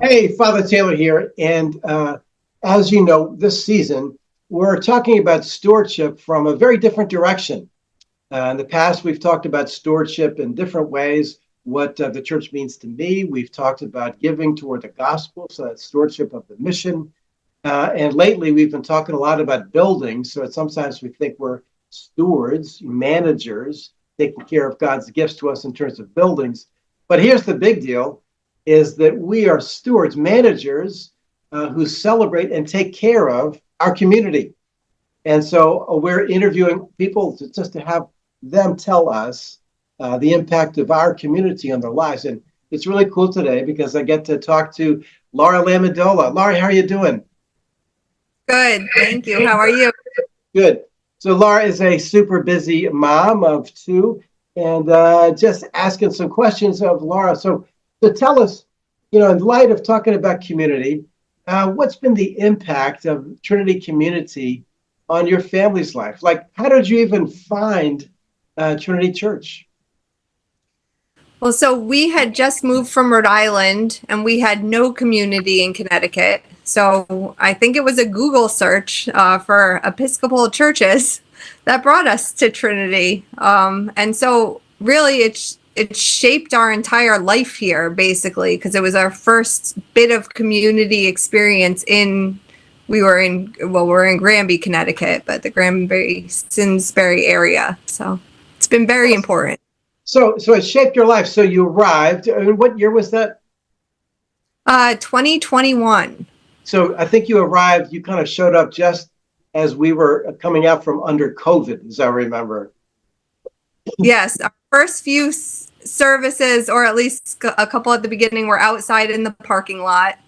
Hey, Father Taylor here. And as you know, this season, we're talking about stewardship from a very different direction. In the past, we've talked about stewardship in different ways, what the church means to me. We've talked about giving toward the gospel, so that's stewardship of the mission. And lately, we've been talking a lot about building. So sometimes we think we're stewards, managers, taking care of God's gifts to us in terms of buildings. But here's the big deal is that we are stewards, managers who celebrate and take care of our community. And so we're interviewing people just to have them tell us the impact of our community on their lives. And it's really cool today because I get to talk to Laura Lamendola. Laura, how are you doing? Good, thank you. How are you? Good. So Laura is a super busy mom of two, and just asking some questions of Laura. So tell us, in light of talking about community, what's been the impact of Trinity Community on your family's life? Like, how did you even find Trinity Church? Well, so we had just moved from Rhode Island and we had no community in Connecticut. So I think it was a Google search for Episcopal churches that brought us to Trinity. And so really it shaped our entire life here basically because it was our first bit of community experience we're in Granby, Connecticut, but the Granby Simsbury area. So it's been very important. So it shaped your life. So you arrived. I mean, what year was that? 2021. So I think you arrived. You kind of showed up just as we were coming out from under COVID, as I remember. Yes, our first few services, or at least a couple at the beginning, were outside in the parking lot.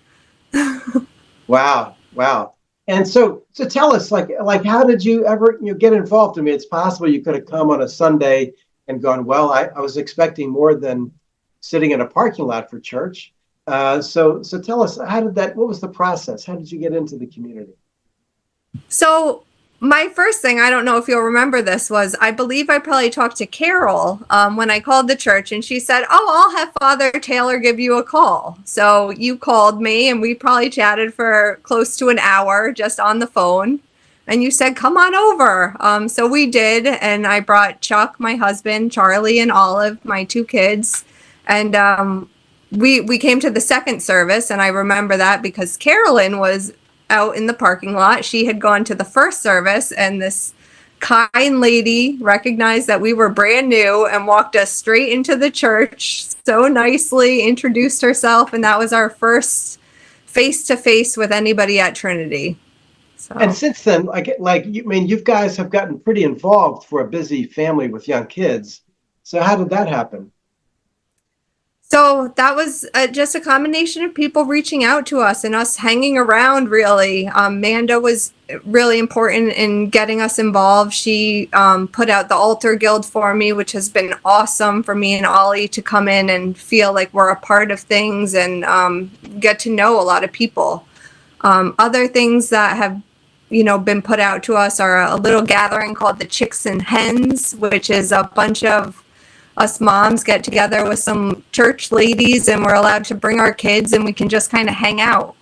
Wow. And so tell us, like how did you ever get involved? I mean, it's possible you could have come on a Sunday and gone, well, I was expecting more than sitting in a parking lot for church. So tell us, what was the process? How did you get into the community? So my first thing, I don't know if you'll remember this, was I believe I probably talked to Carol when I called the church, and she said, oh, I'll have Father Taylor give you a call. So you called me and we probably chatted for close to an hour just on the phone. And you said, come on over. So we did. And I brought Chuck, my husband, Charlie, and Olive, my two kids. And we came to the second service. And I remember that because Carolyn was out in the parking lot. She had gone to the first service. And this kind lady recognized that we were brand new and walked us straight into the church so nicely, introduced herself. And that was our first face-to-face with anybody at Trinity. So. And since then, you guys have gotten pretty involved for a busy family with young kids. So how did that happen? So that was just a combination of people reaching out to us and us hanging around, really. Manda was really important in getting us involved. She put out the Altar Guild for me, which has been awesome for me and Ollie to come in and feel like we're a part of things and get to know a lot of people. Other things that have been put out to us are a little gathering called the Chicks and Hens, which is a bunch of us moms get together with some church ladies and we're allowed to bring our kids and we can just kind of hang out.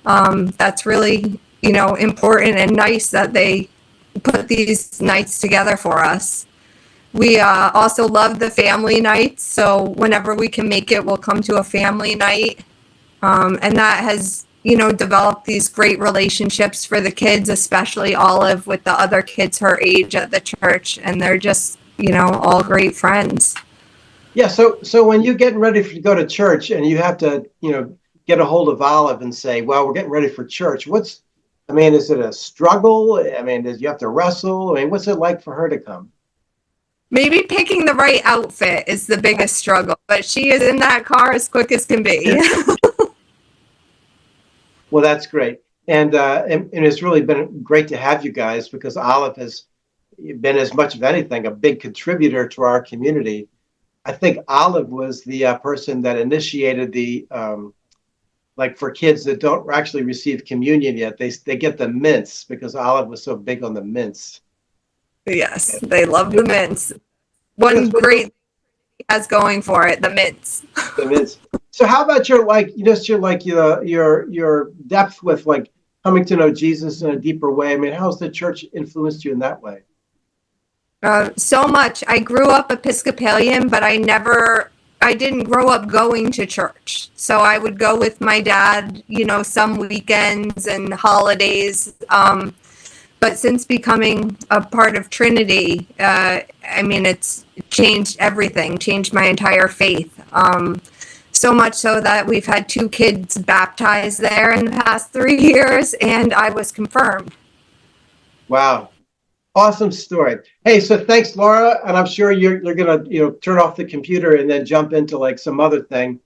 That's really, important and nice that they put these nights together for us. We also love the family nights. So whenever we can make it, we'll come to a family night. And that has develop these great relationships for the kids, especially Olive with the other kids her age at the church. And they're just, all great friends. Yeah. So when you're getting ready to go to church and you have to, get a hold of Olive and say, well, we're getting ready for church. Is it a struggle? Do you have to wrestle? What's it like for her to come? Maybe picking the right outfit is the biggest struggle, but she is in that car as quick as can be. Well, that's great. And it's really been great to have you guys because Olive has been, as much of anything, a big contributor to our community. I think Olive was the person that initiated the, for kids that don't actually receive communion yet, they get the mints because Olive was so big on the mints. Yes, they love the mints. One great has going for it, the mints. The mints. So how about your your depth with like coming to know Jesus in a deeper way? I mean, how's the church influenced you in that way? So much. I grew up Episcopalian, but I didn't grow up going to church. So I would go with my dad, some weekends and holidays. But since becoming a part of Trinity, it's changed everything, changed my entire faith. So much so that we've had 2 kids baptized there in the past 3 years, and I was confirmed. Wow. Awesome story. Hey, so thanks, Laura, and I'm sure you're gonna turn off the computer and then jump into like some other thing.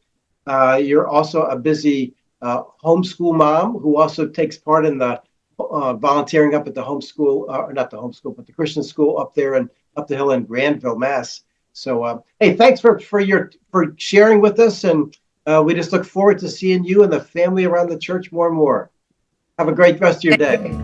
You're also a busy homeschool mom who also takes part in the volunteering up at the homeschool, or not the homeschool, but the Christian school up there and up the hill in Granville, Mass. So, hey, thanks for sharing with us, and we just look forward to seeing you and the family around the church more and more. Have a great rest of your day.